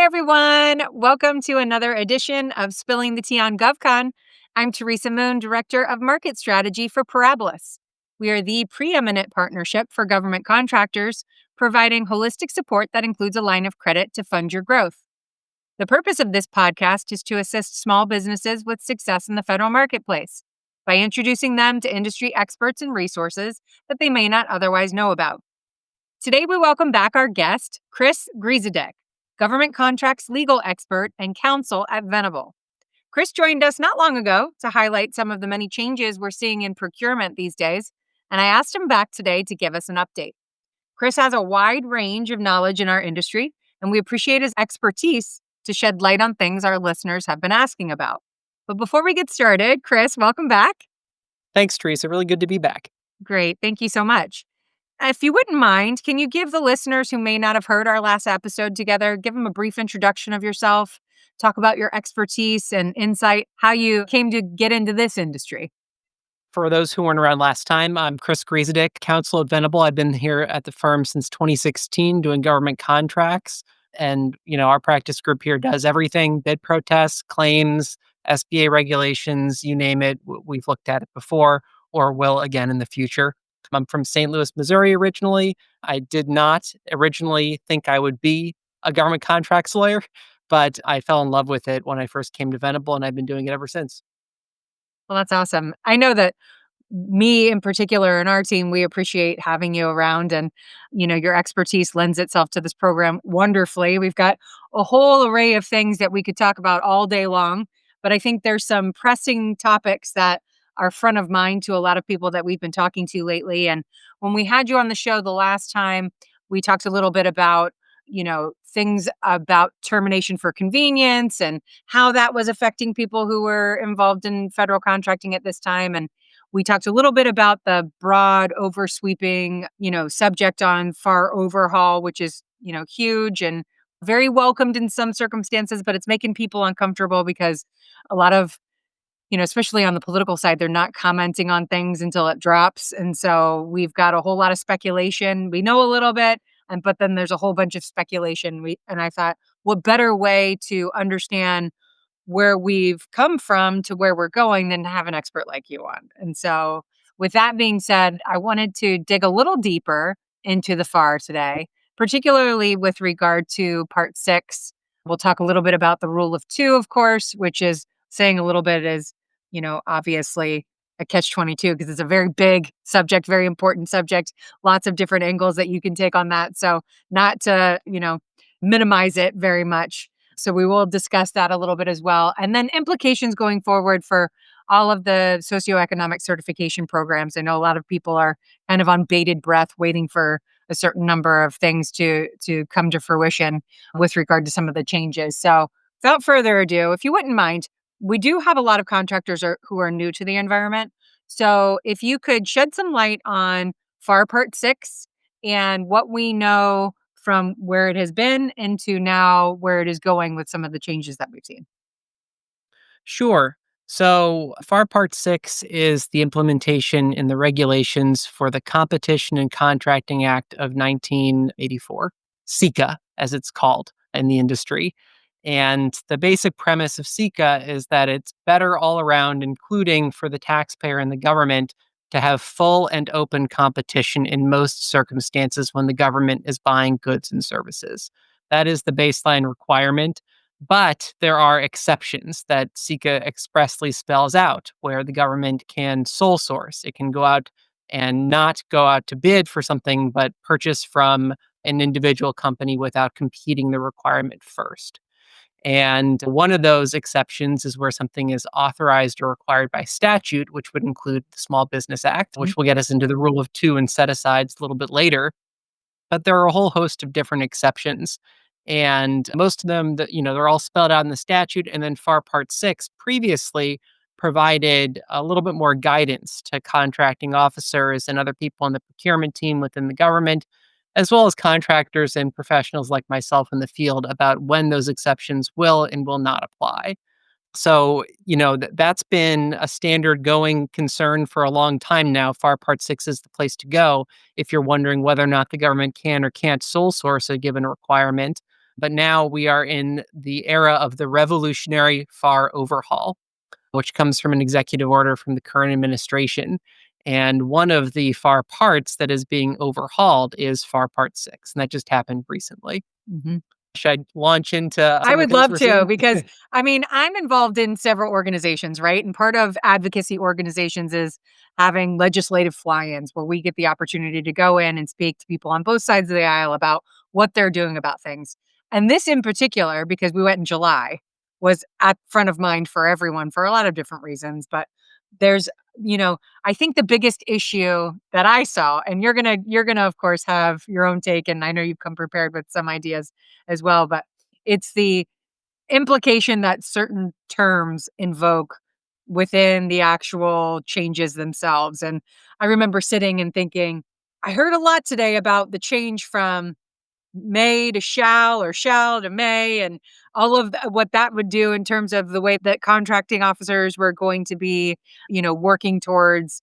everyone. Welcome to another edition of Spilling the Tea on GovCon. I'm Teresa Moon, Director of Market Strategy for Parabolis. We are the preeminent partnership for government contractors, providing holistic support that includes a line of credit to fund your growth. The purpose of this podcast is to assist small businesses with success in the federal marketplace by introducing them to industry experts and resources that they may not otherwise know about. Today, we welcome back our guest, Chris Griesedieck, government contracts legal expert and counsel at Venable. Chris joined us not long ago to highlight some of the many changes we're seeing in procurement these days, and I asked him back today to give us an update. Chris has a wide range of knowledge in our industry, and we appreciate his expertise to shed light on things our listeners have been asking about. But before we get started, Chris, welcome back. Thanks, Teresa. Really good to be back. Great. Thank you so much. If you wouldn't mind, can you give the listeners who may not have heard our last episode together, give them a brief introduction of yourself, talk about your expertise and insight, how you came to get into this industry? For those who weren't around last time, I'm Chris Griesedieck, counsel at Venable. I've been here at the firm since 2016 doing government contracts. And, our practice group here does everything: bid protests, claims, SBA regulations, you name it. We've looked at it before or will again in the future. I'm from St. Louis, Missouri originally. I did not originally think I would be a government contracts lawyer, but I fell in love with it when I first came to Venable, and I've been doing it ever since. Well, that's awesome. I know that me in particular and our team, we appreciate having you around, and, your expertise lends itself to this program wonderfully. We've got a whole array of things that we could talk about all day long, but I think there's some pressing topics that are front of mind to a lot of people that we've been talking to lately. And when we had you on the show the last time, we talked a little bit about, things about termination for convenience and how that was affecting people who were involved in federal contracting at this time. And we talked a little bit about the broad, oversweeping, subject on FAR Overhaul, which is, huge and very welcomed in some circumstances, but it's making people uncomfortable because a lot of, especially on the political side, they're not commenting on things until it drops. And so we've got a whole lot of speculation. We know a little bit, but then there's a whole bunch of speculation. And I thought, what better way to understand where we've come from to where we're going than to have an expert like you on. And so with that being said, I wanted to dig a little deeper into the FAR today, particularly with regard to Part 6. We'll talk a little bit about the rule of two, of course, which is saying a little bit is, obviously a catch-22 because it's a very big subject, very important subject, lots of different angles that you can take on that. So not to, minimize it very much. So we will discuss that a little bit as well. And then implications going forward for all of the socioeconomic certification programs. I know a lot of people are kind of on bated breath waiting for a certain number of things to come to fruition with regard to some of the changes. So without further ado, if you wouldn't mind, we do have a lot of contractors who are new to the environment. So if you could shed some light on FAR Part 6 and what we know from where it has been into now where it is going with some of the changes that we've seen. Sure. So FAR Part 6 is the implementation in the regulations for the Competition and Contracting Act of 1984, CICA, as it's called in the industry. And the basic premise of CICA is that it's better all around, including for the taxpayer and the government, to have full and open competition in most circumstances when the government is buying goods and services. That is the baseline requirement. But there are exceptions that CICA expressly spells out, where the government can sole source. It can go out and not go out to bid for something, but purchase from an individual company without competing the requirement first. And one of those exceptions is where something is authorized or required by statute, which would include the Small Business Act, which will get us into the rule of two and set-asides a little bit later. But there are a whole host of different exceptions. And most of them, they're all spelled out in the statute. And then FAR Part 6 previously provided a little bit more guidance to contracting officers and other people on the procurement team within the government, as well as contractors and professionals like myself in the field about when those exceptions will and will not apply. So, that's been a standard going concern for a long time now. FAR Part 6 is the place to go if you're wondering whether or not the government can or can't sole source a given requirement. But now we are in the era of the revolutionary FAR overhaul, which comes from an executive order from the current administration. And one of the FAR parts that is being overhauled is FAR Part 6. And that just happened recently. Mhm. Should I launch into I some of the would things love we're to seeing? because I mean, I'm involved in several organizations, right? And part of advocacy organizations is having legislative fly-ins where we get the opportunity to go in and speak to people on both sides of the aisle about what they're doing about things. And this in particular, because we went in July, was at front of mind for everyone for a lot of different reasons. But there's, I think the biggest issue that I saw, and you're gonna of course have your own take, and I know you've come prepared with some ideas as well, but it's the implication that certain terms invoke within the actual changes themselves, and I remember sitting and thinking, I heard a lot today about the change from may to shall or shall to may and all of what that would do in terms of the way that contracting officers were going to be, working towards,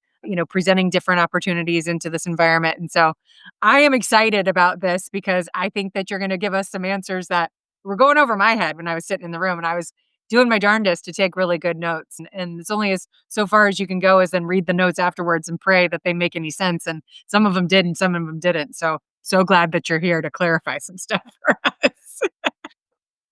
presenting different opportunities into this environment. And so I am excited about this because I think that you're going to give us some answers that were going over my head when I was sitting in the room and I was doing my darndest to take really good notes. And it's only as so far as you can go, as then read the notes afterwards and pray that they make any sense. And some of them did and some of them didn't. So glad that you're here to clarify some stuff for us.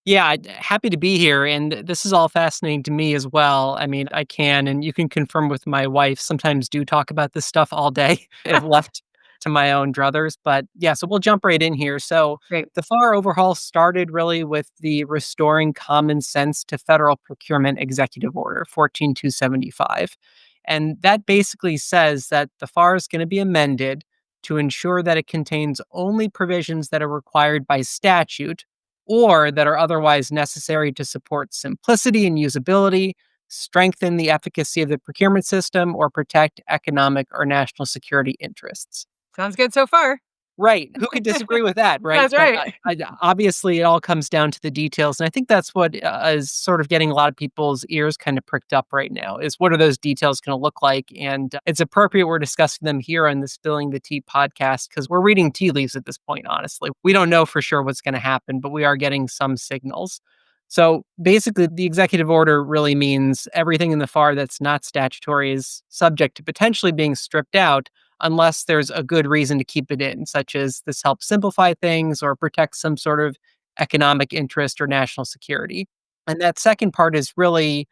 Yeah, happy to be here. And this is all fascinating to me as well. I mean, I can, and you can confirm with my wife, sometimes do talk about this stuff all day if left to my own druthers. But yeah, so we'll jump right in here. So Great. the FAR overhaul started really with the Restoring Common Sense to Federal Procurement Executive Order 14275. And that basically says that the FAR is going to be amended to ensure that it contains only provisions that are required by statute or that are otherwise necessary to support simplicity and usability, strengthen the efficacy of the procurement system, or protect economic or national security interests. Sounds good so far. Right. Who could disagree with that, right? That's But right. obviously, it all comes down to the details, and I think that's what is sort of getting a lot of people's ears kind of pricked up right now. Is what are those details going to look like? And it's appropriate we're discussing them here on the Spilling the Tea podcast because we're reading tea leaves at this point. Honestly, we don't know for sure what's going to happen, but we are getting some signals. So basically, the executive order really means everything in the FAR that's not statutory is subject to potentially being stripped out unless there's a good reason to keep it in, such as this helps simplify things or protect some sort of economic interest or national security. And that second part is really,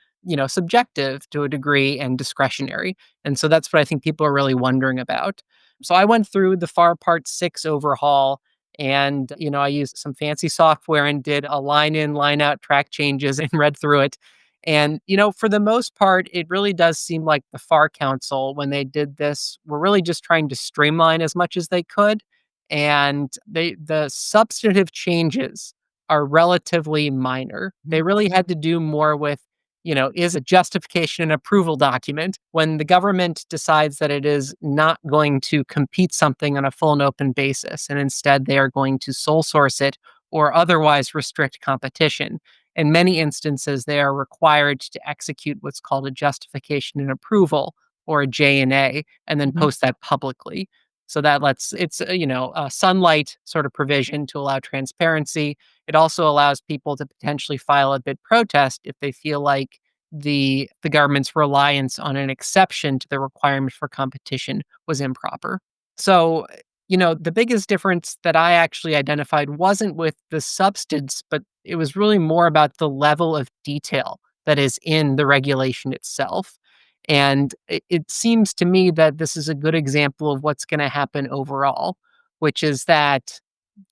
subjective to a degree and discretionary. And so that's what I think people are really wondering about. So I went through the FAR Part 6 overhaul and, I used some fancy software and did a line in, line out track changes and read through it. And, for the most part, it really does seem like the FAR Council, when they did this, were really just trying to streamline as much as they could. And the substantive changes are relatively minor. They Mhm. really had to do more with, is a justification and approval document when the government decides that it is not going to compete something on a full and open basis, and instead they are going to sole source it or otherwise restrict competition. In many instances, they are required to execute what's called a justification and approval or a J&A and then Mhm. post that publicly. So that lets it's a sunlight sort of provision to allow transparency. It also allows people to potentially file a bid protest if they feel like the government's reliance on an exception to the requirement for competition was improper. So the biggest difference that I actually identified wasn't with the substance, but it was really more about the level of detail that is in the regulation itself. And it seems to me that this is a good example of what's going to happen overall, which is that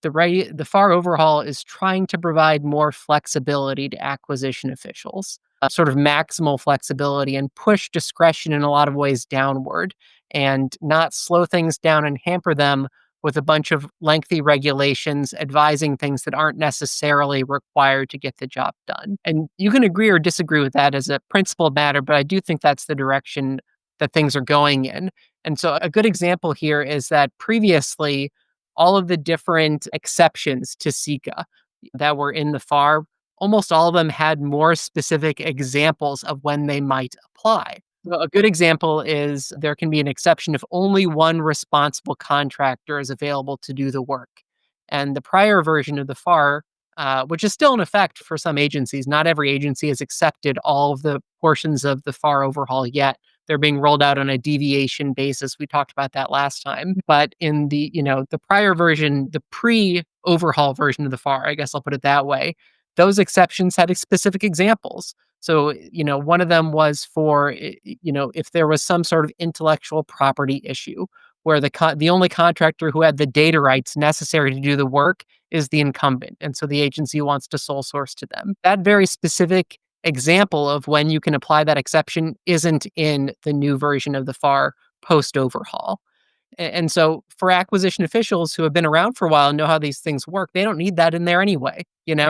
the FAR overhaul is trying to provide more flexibility to acquisition officials, sort of maximal flexibility, and push discretion in a lot of ways downward and not slow things down and hamper them with a bunch of lengthy regulations advising things that aren't necessarily required to get the job done. And you can agree or disagree with that as a principled matter, but I do think that's the direction that things are going in. And so a good example here is that previously, all of the different exceptions to SICA that were in the FAR, almost all of them had more specific examples of when they might apply. So a good example is there can be an exception if only one responsible contractor is available to do the work. And the prior version of the FAR which is still in effect for some agencies. Not every agency has accepted all of the portions of the FAR overhaul yet. They're being rolled out on a deviation basis. We talked about that last time. But in the prior version, the pre-overhaul version of the FAR, I guess I'll put it that way, those exceptions had specific examples. So, one of them was for, if there was some sort of intellectual property issue where the only contractor who had the data rights necessary to do the work is the incumbent. And so the agency wants to sole source to them. That very specific example of when you can apply that exception isn't in the new version of the FAR post overhaul. And so for acquisition officials who have been around for a while and know how these things work, they don't need that in there anyway.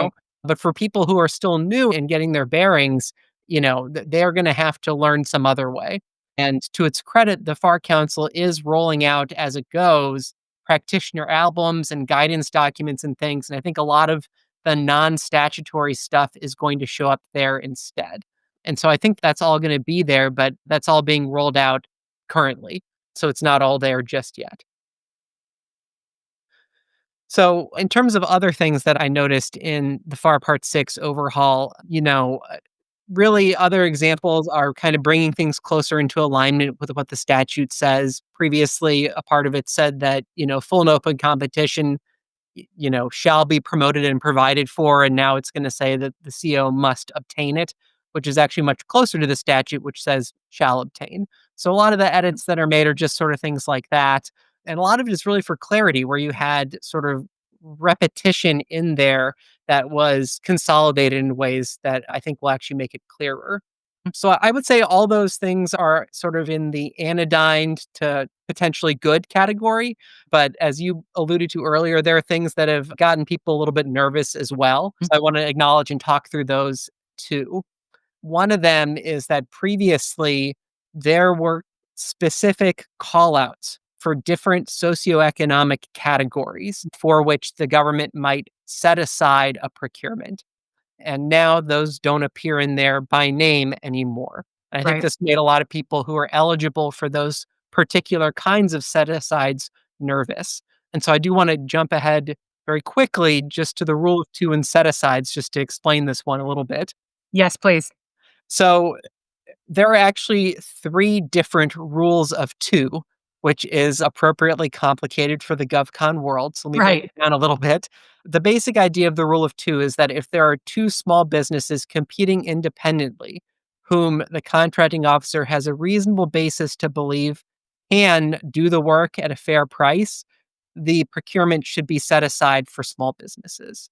Right. But for people who are still new and getting their bearings, they're going to have to learn some other way. And to its credit, the FAR Council is rolling out as it goes practitioner albums and guidance documents and things. And I think a lot of the non statutory stuff is going to show up there instead. And so I think that's all going to be there, but that's all being rolled out currently. So it's not all there just yet. So, in terms of other things that I noticed in the FAR Part 6 overhaul, really other examples are kind of bringing things closer into alignment with what the statute says. Previously, a part of it said that, full and open competition, shall be promoted and provided for. And now it's going to say that the CO must obtain it, which is actually much closer to the statute, which says shall obtain. So, a lot of the edits that are made are just sort of things like that. And a lot of it is really for clarity, where you had sort of repetition in there that was consolidated in ways that I think will actually make it clearer. So I would say all those things are sort of in the anodyne to potentially good category. But as you alluded to earlier, there are things that have gotten people a little bit nervous as well. So I want to acknowledge and talk through those too. One of them is that previously there were specific call outs for different socioeconomic categories for which the government might set aside a procurement. And now those don't appear in there by name anymore. I think Right. this made a lot of people who are eligible for those particular kinds of set asides nervous. And so I do want to jump ahead very quickly just to the rule of two and set asides, just to explain this one a little bit. Yes, please. So there are actually three different rules of two, which is appropriately complicated for the GovCon world. So let me break Right. it down a little bit. The basic idea of the rule of two is that if there are two small businesses competing independently, whom the contracting officer has a reasonable basis to believe can do the work at a fair price, the procurement should be set aside for small businesses.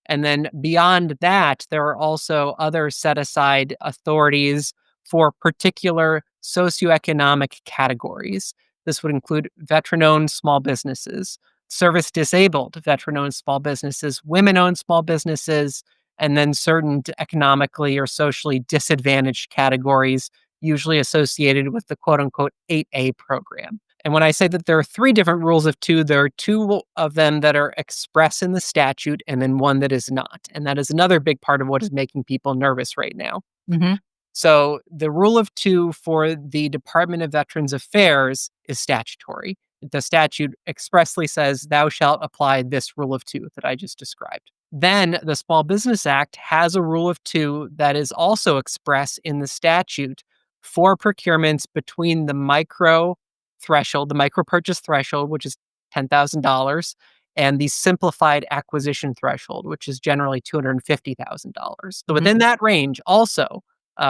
And then beyond that, there are also other set aside authorities for particular socioeconomic categories. This would include veteran owned small businesses, service disabled veteran owned small businesses, women owned small businesses, and then certain economically or socially disadvantaged categories, usually associated with the quote unquote 8A program. And when I say that there are three different rules of two, there are two of them that are express in the statute and then one that is not. And that is another big part of what is making people nervous right now. Hmm. So the rule of two for the Department of Veterans Affairs is statutory. The statute expressly says, thou shalt apply this rule of two that I just described. Then the Small Business Act has a rule of two that is also express in the statute for procurements between the micro threshold, the micro purchase threshold, which is $10,000, and the simplified acquisition threshold, which is generally $250,000. So Hmm. within that range, also,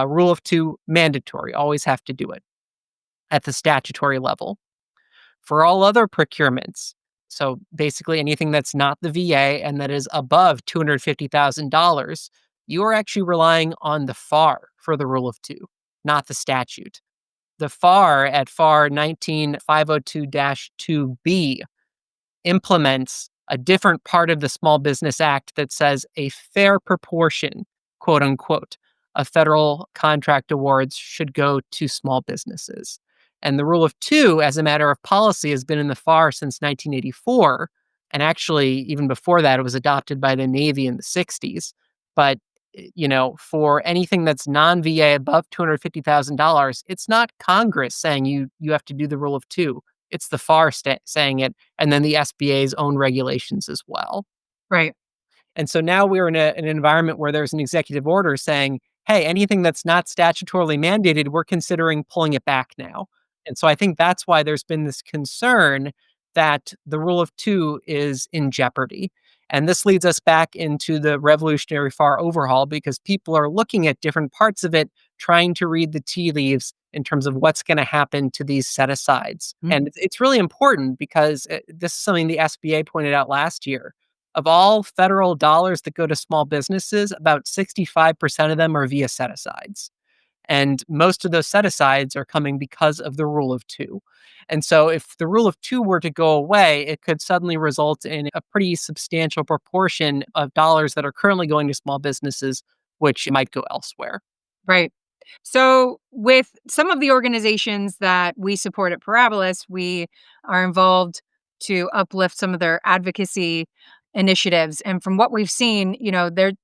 rule of two mandatory, always have to do it at the statutory level. For all other procurements, so basically anything that's not the VA and that is above $250,000, you are actually relying on the FAR for the rule of two, not the statute. The FAR at FAR 19502 2B implements a different part of the Small Business Act that says a fair proportion, quote unquote, of federal contract awards should go to small businesses. And the rule of two, as a matter of policy, has been in the FAR since 1984. And actually, even before that, it was adopted by the Navy in the 60s. But for anything that's non-VA above $250,000, it's not Congress saying you have to do the rule of two. It's the FAR saying it, and then the SBA's own regulations as well. Right. And so now we're in an environment where there's an executive order saying, hey, anything that's not statutorily mandated, we're considering pulling it back now. And so I think that's why there's been this concern that the rule of two is in jeopardy. And this leads us back into the revolutionary FAR overhaul because people are looking at different parts of it, trying to read the tea leaves in terms of what's going to happen to these set asides. Mm. And it's really important because this is something the SBA pointed out last year. Of all federal dollars that go to small businesses, about 65% of them are via set asides. And most of those set asides are coming because of the rule of two. And so, if the rule of two were to go away, it could suddenly result in a pretty substantial proportion of dollars that are currently going to small businesses, which might go elsewhere. Right. So, with some of the organizations that we support at Parabolas, we are involved to uplift some of their advocacy initiatives. And from what we've seen,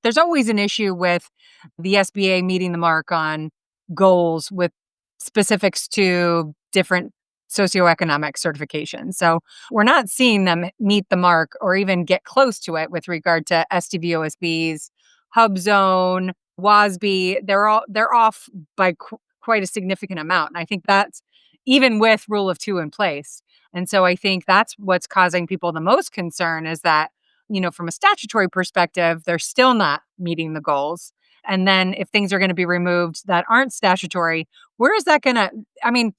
there's always an issue with the SBA meeting the mark on goals with specifics to different socioeconomic certifications. So, we're not seeing them meet the mark or even get close to it with regard to SDVOSBs, Hub Zone, WASB. They're off by quite a significant amount. And I think that's even with rule of two in place. And so I think that's what's causing people the most concern is that, from a statutory perspective, they're still not meeting the goals. And then if things are going to be removed that aren't statutory, where is that going to, I mean,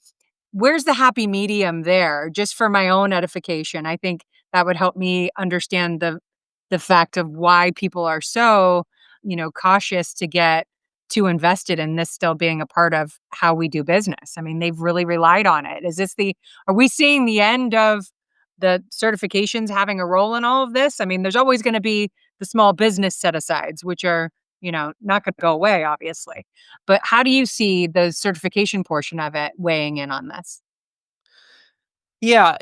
where's the happy medium there? Just for my own edification, I think that would help me understand the fact of why people are so, cautious to get too invested in this still being a part of how we do business. I mean, they've really relied on it. Are we seeing the end of the certifications having a role in all of this? I mean, there's always going to be the small business set asides, which are, not going to go away, obviously. But how do you see the certification portion of it weighing in on this? Yeah,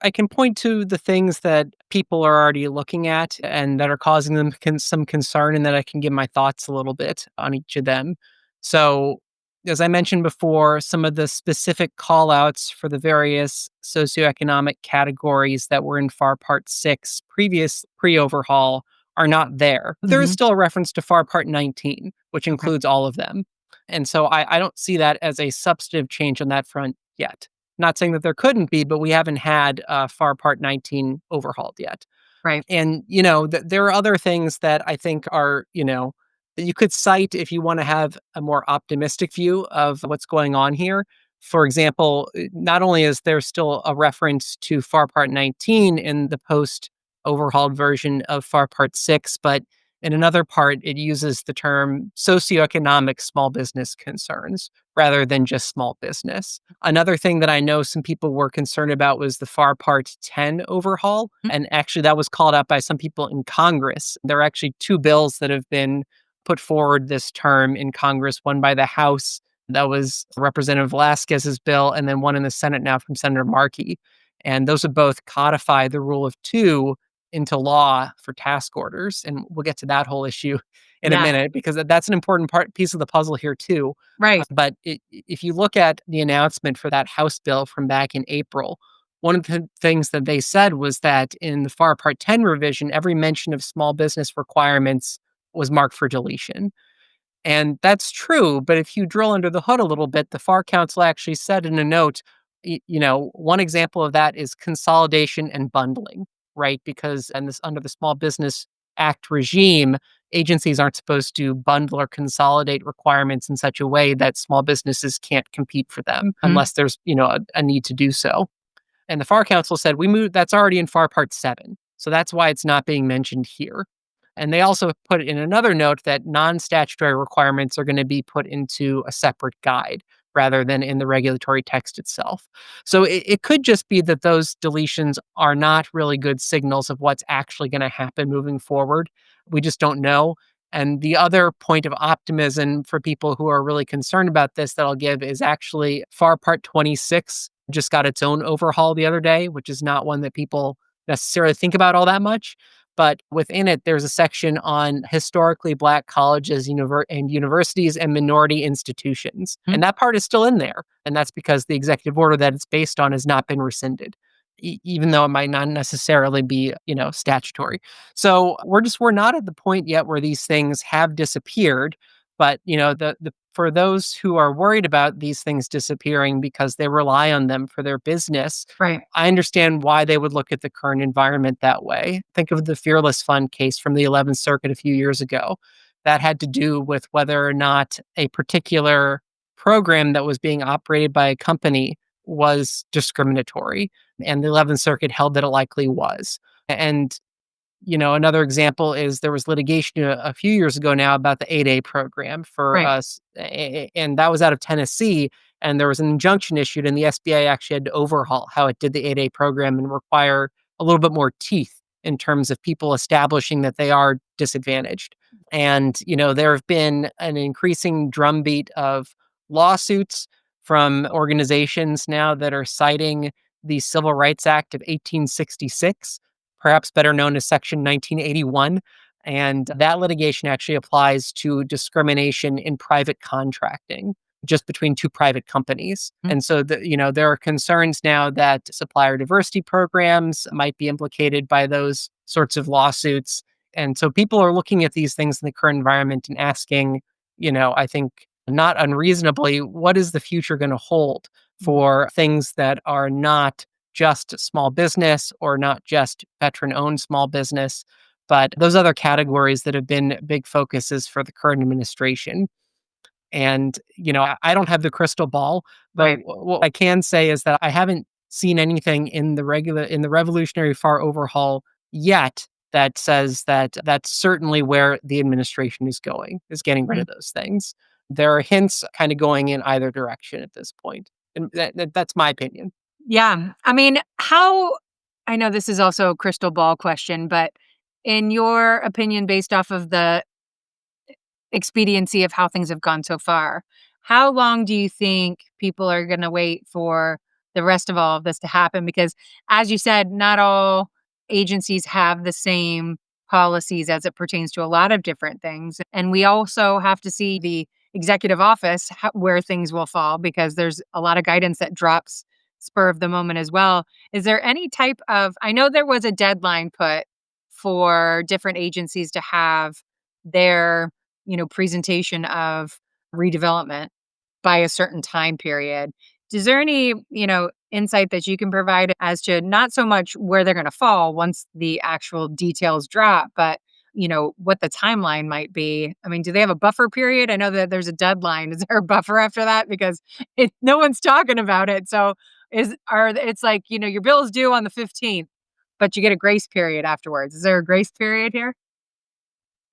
I can point to the things that people are already looking at and that are causing them some concern, and that I can give my thoughts a little bit on each of them. So, as I mentioned before, some of the specific call outs for the various socioeconomic categories that were in FAR Part 6 previous pre overhaul are not there. There is Mhm. still a reference to FAR Part 19, which Okay. includes all of them. And so I don't see that as a substantive change on that front yet. Not saying that there couldn't be, but we haven't had FAR Part 19 overhauled yet. Right. And, there are other things that I think are, that you could cite if you want to have a more optimistic view of what's going on here. For example, not only is there still a reference to FAR Part 19 in the post overhauled version of FAR Part 6, but in another part, it uses the term socioeconomic small business concerns rather than just small business. Another thing that I know some people were concerned about was the FAR Part 10 overhaul. Mm. And actually, that was called out by some people in Congress. There are actually two bills that have been put forward this term in Congress, one by the House, that was Representative Velasquez's bill, and then one in the Senate now from Senator Markey. And those would both codify the rule of two into law for task orders. And we'll get to that whole issue in a Yeah. minute because that's an important piece of the puzzle here, too. Right. But if you look at the announcement for that House bill from back in April, one of the things that they said was that in the FAR Part 10 revision, every mention of small business requirements was marked for deletion. And that's true, but if you drill under the hood a little bit, the FAR Council actually said in a note, one example of that is consolidation and bundling, right? Because and this under the Small Business Act regime, agencies aren't supposed to bundle or consolidate requirements in such a way that small businesses can't compete for them Mhm. unless there's, a need to do so. And the FAR Council said we moved that's already in FAR Part 7. So that's why it's not being mentioned here. And they also put in another note that non-statutory requirements are going to be put into a separate guide rather than in the regulatory text itself. So it could just be that those deletions are not really good signals of what's actually going to happen moving forward. We just don't know. And the other point of optimism for people who are really concerned about this that I'll give is actually FAR Part 26 just got its own overhaul the other day, which is not one that people necessarily think about all that much. But within it, there's a section on historically Black colleges and universities and minority institutions. Mhm. And that part is still in there. And that's because the executive order that it's based on has not been rescinded. even though it might not necessarily be, statutory. So we're not at the point yet where these things have disappeared. But the for those who are worried about these things disappearing because they rely on them for their business, Right. I understand why they would look at the current environment that way. Think of the Fearless Fund case from the 11th Circuit a few years ago. That had to do with whether or not a particular program that was being operated by a company was discriminatory. And the 11th Circuit held that it likely was. And another example is there was litigation a few years ago now about the 8A program for Right. us, and that was out of Tennessee. And there was an injunction issued, and the SBA actually had to overhaul how it did the 8A program and require a little bit more teeth in terms of people establishing that they are disadvantaged. And, there have been an increasing drumbeat of lawsuits from organizations now that are citing the Civil Rights Act of 1866, perhaps better known as Section 1981. And that litigation actually applies to discrimination in private contracting, just between two private companies. Mm. And so, there are concerns now that supplier diversity programs might be implicated by those sorts of lawsuits. And so people are looking at these things in the current environment and asking, I think not unreasonably, what is the future going to hold for things that are not just small business or not just veteran owned small business, but those other categories that have been big focuses for the current administration. And, I don't have the crystal ball, but Right. what I can say is that I haven't seen anything in the revolutionary FAR overhaul yet that says that that's certainly where the administration is going, is getting rid Mm. of those things. There are hints kind of going in either direction at this point. And that's my opinion. Yeah. I mean, how I know this is also a crystal ball question, but in your opinion, based off of the expediency of how things have gone so far, how long do you think people are going to wait for the rest of all of this to happen? Because, as you said, not all agencies have the same policies as it pertains to a lot of different things. And we also have to see the executive office where things will fall because there's a lot of guidance that drops spur of the moment as well. Is there any type of, I know there was a deadline put for different agencies to have their presentation of redevelopment by a certain time period. Is there any, insight that you can provide as to not so much where they're going to fall once the actual details drop, but what the timeline might be? I mean, do they have a buffer period? I know that there's a deadline. Is there a buffer after that? Because no one's talking about it. So it's like, your bill is due on the 15th, but you get a grace period afterwards. Is there a grace period here?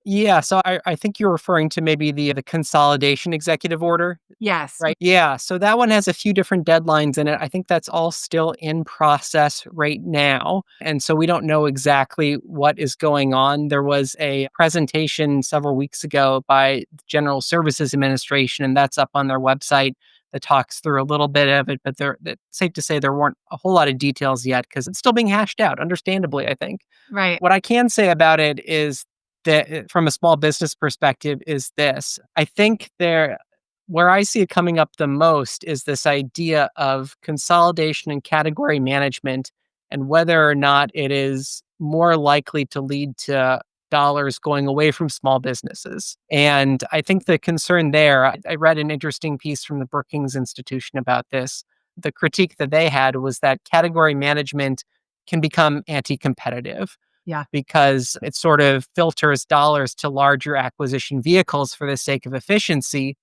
Yeah, so I think you're referring to maybe the consolidation executive order, Yes. right? Yeah, so that one has a few different deadlines in it. I think that's all still in process right now. And so we don't know exactly what is going on. There was a presentation several weeks ago by the General Services Administration, and that's up on their website that talks through a little bit of it, but it's safe to say there weren't a whole lot of details yet because it's still being hashed out, understandably, I think. Right. What I can say about it is that from a small business perspective is this. I think where I see it coming up the most is this idea of consolidation and category management and whether or not it is more likely to lead to dollars going away from small businesses. And I think the concern there, I read an interesting piece from the Brookings Institution about this. The critique that they had was that category management can become anti-competitive Yeah. because it sort of filters dollars to larger acquisition vehicles for the sake of efficiency.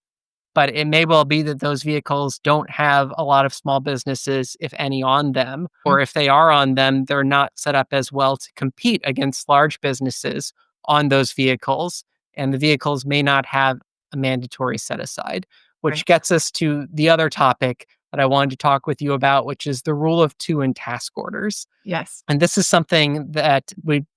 But it may well be that those vehicles don't have a lot of small businesses, if any, on them. Mm. Or if they are on them, they're not set up as well to compete against large businesses on those vehicles. And the vehicles may not have a mandatory set aside, which Right. gets us to the other topic that I wanted to talk with you about, which is the rule of two in task orders. Yes. And this is something that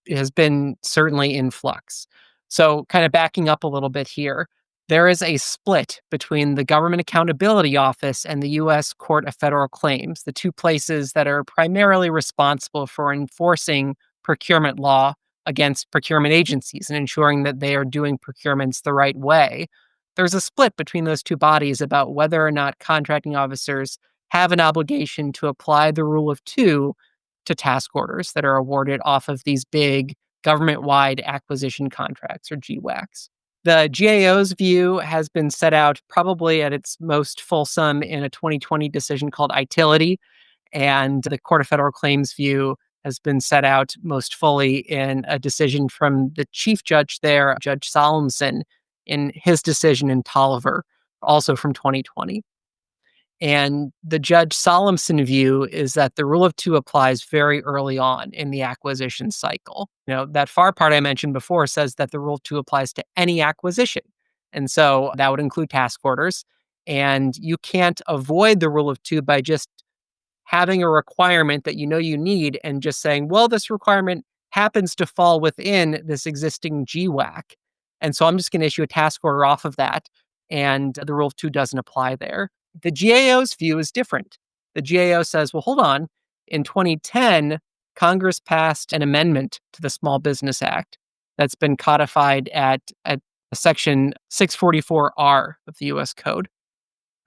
has been certainly in flux. So, kind of backing up a little bit here, there is a split between the Government Accountability Office and the U.S. Court of Federal Claims, the two places that are primarily responsible for enforcing procurement law against procurement agencies and ensuring that they are doing procurements the right way. There's a split between those two bodies about whether or not contracting officers have an obligation to apply the rule of two to task orders that are awarded off of these big government-wide acquisition contracts, or GWACs. The GAO's view has been set out probably at its most fulsome in a 2020 decision called Itility, and the Court of Federal Claims view has been set out most fully in a decision from the chief judge there, Judge Solemson, in his decision in Tolliver, also from 2020. And the Judge Solemson view is that the rule of two applies very early on in the acquisition cycle. That FAR part I mentioned before says that the rule of two applies to any acquisition. And so that would include task orders. And you can't avoid the rule of two by just having a requirement that you need and just saying, well, this requirement happens to fall within this existing GWAC. And so I'm just going to issue a task order off of that. And the rule of two doesn't apply there. The GAO's view is different. The GAO says, well, hold on. In 2010, Congress passed an amendment to the Small Business Act that's been codified at Section 644R of the U.S. Code.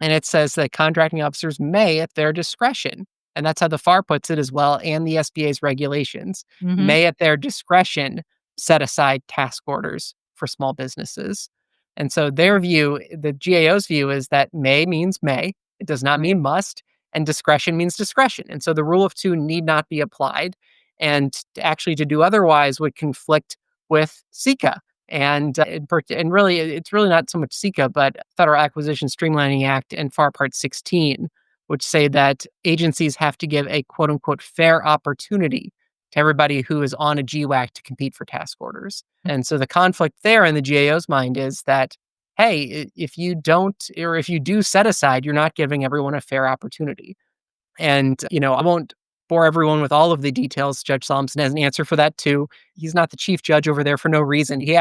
And it says that contracting officers may, at their discretion, and that's how the FAR puts it as well, and the SBA's regulations, Mhm. may at their discretion set aside task orders for small businesses. And so their view, the GAO's view, is that may means may. It does not Right. mean must, and discretion means discretion. And so the rule of two need not be applied. And actually, to do otherwise would conflict with SECA. And really, it's really not so much SECA, but Federal Acquisition Streamlining Act and FAR Part 16, which say that agencies have to give a quote unquote fair opportunity to everybody who is on a GWAC to compete for task orders. And so the conflict there in the GAO's mind is that, hey, if you don't, or if you do set aside, you're not giving everyone a fair opportunity. And, I won't bore everyone with all of the details. Judge Solemson has an answer for that too. He's not the chief judge over there for no reason. He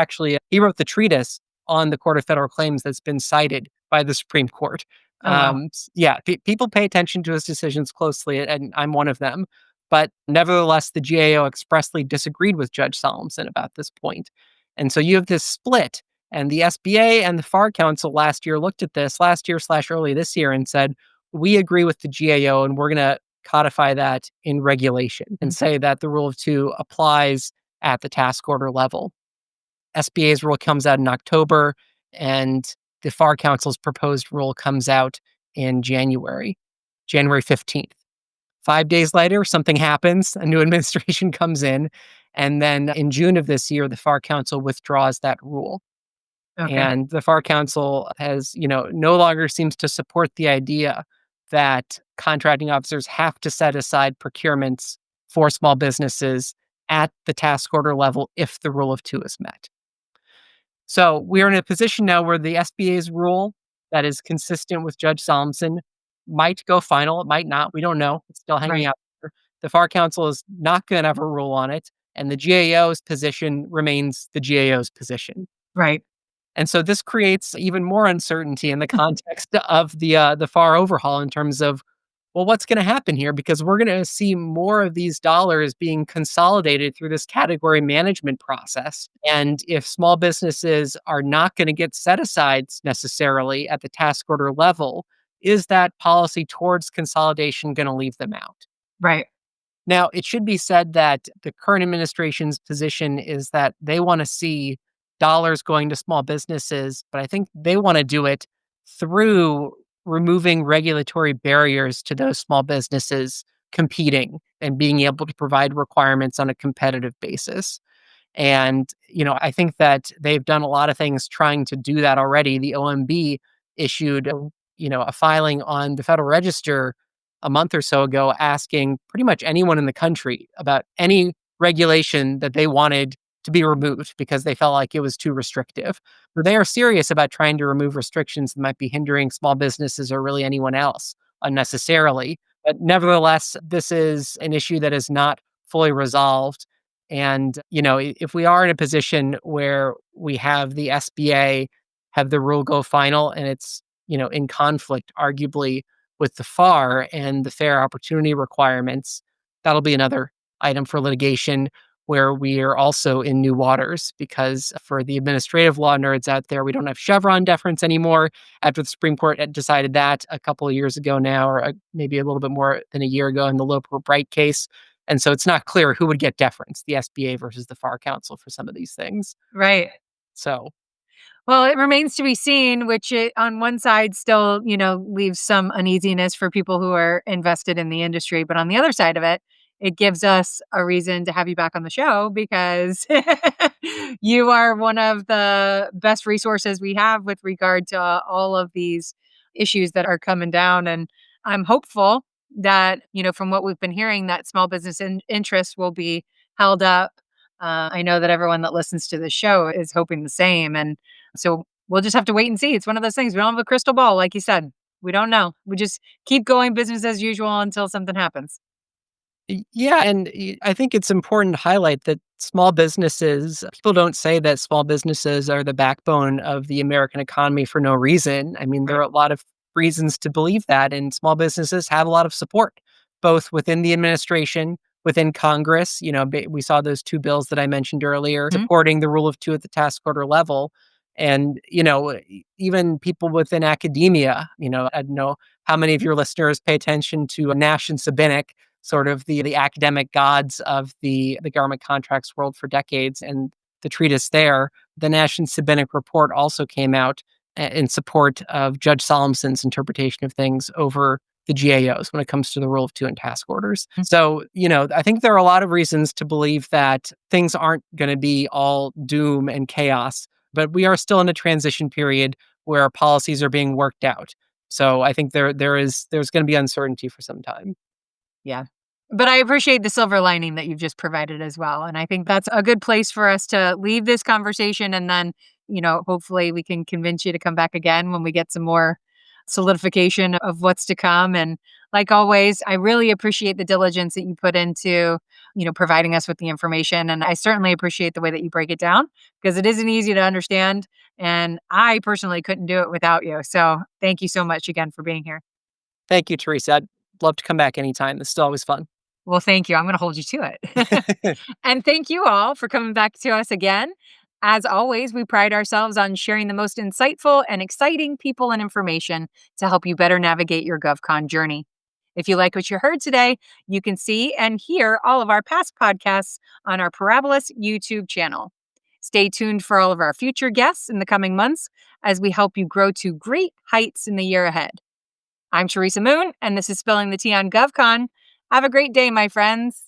wrote the treatise on the Court of Federal Claims that's been cited by the Supreme Court. Oh, wow. People pay attention to his decisions closely, and I'm one of them. But nevertheless, the GAO expressly disagreed with Judge Solemson about this point. And so you have this split. And the SBA and the FAR Council last year looked at this, last year/early this year, and said, we agree with the GAO, and we're going to codify that in regulation and say that the rule of two applies at the task order level. SBA's rule comes out in October, and the FAR Council's proposed rule comes out in January 15th. 5 days later, something happens, a new administration comes in, and then in June of this year, the FAR Council withdraws that rule. Okay. And the FAR Council has, no longer seems to support the idea that contracting officers have to set aside procurements for small businesses at the task order level if the rule of two is met. So we're in a position now where the SBA's rule that is consistent with Judge Solemson might go final. It might not. We don't know. It's still hanging Right. out there. The FAR Council is not going to have a rule on it. And the GAO's position remains the GAO's position. Right. And so this creates even more uncertainty in the context of the FAR overhaul in terms of, well, what's going to happen here? Because we're going to see more of these dollars being consolidated through this category management process. And if small businesses are not going to get set aside necessarily at the task order level, is that policy towards consolidation going to leave them out? Right. Now, it should be said that the current administration's position is that they want to see dollars going to small businesses, but I think they want to do it through removing regulatory barriers to those small businesses competing and being able to provide requirements on a competitive basis. And, I think that they've done a lot of things trying to do that already. The OMB issued, a filing on the Federal Register a month or so ago asking pretty much anyone in the country about any regulation that they wanted to be removed because they felt like it was too restrictive. But they are serious about trying to remove restrictions that might be hindering small businesses or really anyone else unnecessarily. But nevertheless, this is an issue that is not fully resolved. And, if we are in a position where we have the SBA have the rule go final and it's, in conflict, arguably, with the FAR and the fair opportunity requirements, that'll be another item for litigation where we are also in new waters because for the administrative law nerds out there, we don't have Chevron deference anymore after the Supreme Court had decided that a couple of years ago now, or maybe a little bit more than a year ago in the Loper Bright case. And so it's not clear who would get deference, the SBA versus the FAR Council for some of these things. Right. So, Well, it remains to be seen, which on one side still, leaves some uneasiness for people who are invested in the industry. But on the other side of it, it gives us a reason to have you back on the show because you are one of the best resources we have with regard to all of these issues that are coming down. And I'm hopeful that, from what we've been hearing, that small business interest will be held up. I know that everyone that listens to the show is hoping the same. And so we'll just have to wait and see. It's one of those things. We don't have a crystal ball, like you said. We don't know. We just keep going business as usual until something happens. Yeah, and I think it's important to highlight that small businesses, people don't say that small businesses are the backbone of the American economy for no reason. I mean, there Right. are a lot of reasons to believe that, and small businesses have a lot of support, both within the administration, within Congress. We saw those two bills that I mentioned earlier Mhm. supporting the rule of two at the task order level. And, even people within academia, I don't know how many of your listeners pay attention to Nash and Sabinic, sort of the academic gods of the government contracts world for decades, and the treatise there, the Nash and Sabinic report, also came out in support of Judge Solomson's interpretation of things over the GAOs when it comes to the rule of two and task orders. So, I think there are a lot of reasons to believe that things aren't going to be all doom and chaos, but we are still in a transition period where policies are being worked out. So I think there's going to be uncertainty for some time. Yeah. But I appreciate the silver lining that you've just provided as well. And I think that's a good place for us to leave this conversation. And then, hopefully we can convince you to come back again when we get some more solidification of what's to come. And like always, I really appreciate the diligence that you put into, providing us with the information. And I certainly appreciate the way that you break it down because it isn't easy to understand. And I personally couldn't do it without you. So thank you so much again for being here. Thank you, Teresa. I'd love to come back anytime. This is always fun. Well, thank you. I'm going to hold you to it. And thank you all for coming back to us again. As always, we pride ourselves on sharing the most insightful and exciting people and information to help you better navigate your GovCon journey. If you like what you heard today, you can see and hear all of our past podcasts on our Parabolas YouTube channel. Stay tuned for all of our future guests in the coming months as we help you grow to great heights in the year ahead. I'm Teresa Moon, and this is Spilling the Tea on GovCon. Have a great day, my friends.